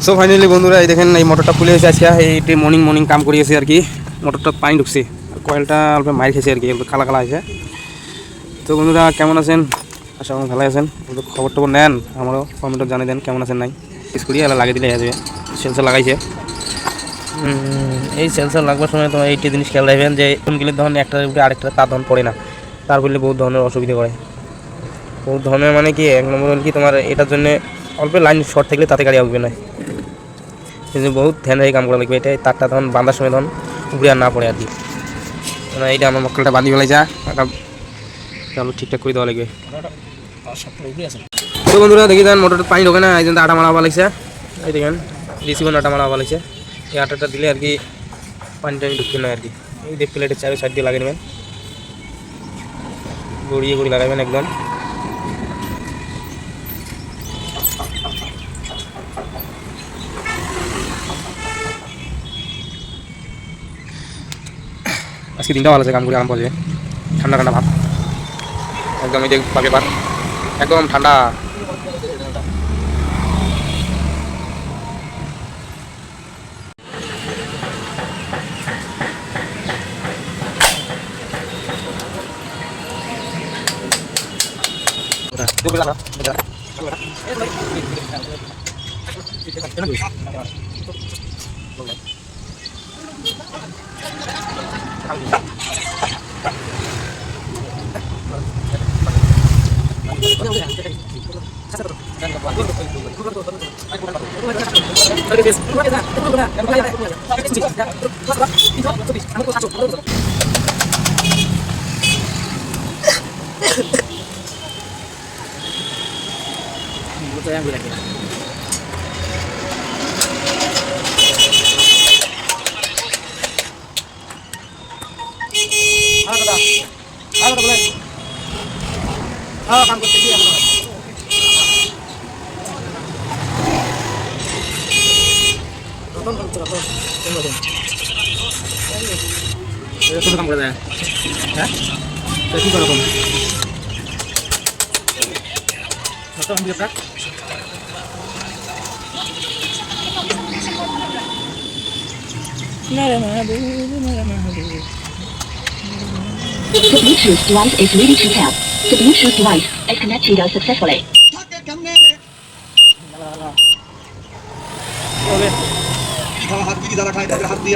So finally বন্ধুরা এই দেখেন এই মোটরটা খুলে এসে আজকে এইটি মর্নিং কাম করিয়েছি আর কি। মোটরটা পানি ঢুকছে, কয়েলটা অল্প মার খেয়েছে আর কি, খালা খালা আছে। তো বন্ধুরা কেমন আছেন? আশা করি ভালো আছেন। খবর টবর নেন, আমারও কমেন্টে জানিয়ে দেন কেমন আছেন নাই। স্কুটি এলা লাগিয়ে দিলে আসবে, সেন্সার লাগাইছে। এই সেন্সার লাগবার সময় তোমার এইটি জিনিস খেয়াল রাখবেন যে ফোন গেলে তখন একটা আরেকটা তার ধরন পড়ে না, তার বললে বহুত ধরনের অসুবিধা করে। বহুত ধরনের মানে কি, এক নম্বর হল কি তোমার এটার জন্য অল্প লাইন শর্ট থাকলে তাতে গাড়ি আসবে না, কিন্তু বহুত ধ্যান রেখে কাম করা লাগবে। এটাই তারটা তখন বাঁধার সময় তখন উপরে আর না পড়ে আর কি। মানে এইটা আমার মক্কেলটা বাঁধি ফেলাই যা একটা ঠিকঠাক করে দেওয়া লাগবে। তো বন্ধুরা দেখি দেন মোটরটা পানি ঢোকে না, এই জন্য আটা মারা হওয়া লাগছে। এই দেখেন রিসিভার আটা মারা হওয়া লাগছে। এই আটাটা দিলে আর কি পানি টানি ঢুকবে না আর কি। এই দেখ প্লেটের চারি সাইড দিয়ে লাগিয়ে নেবেন, গড়িয়ে গড়িয়ে লাগাবেন একদম। আজকে দিনটা ভালো আছে, কাম করে আরাম পাওয়া যাবে। ঠান্ডা ঠান্ডা ভাব একদম, এই যে পেপার একদম ঠান্ডা। কাম করতেছি এখন কাম করে দেয়। হ্যাঁ কি করো The Bluetooth device is ready to pair. The Bluetooth device is connected successfully. হাত দিয়ে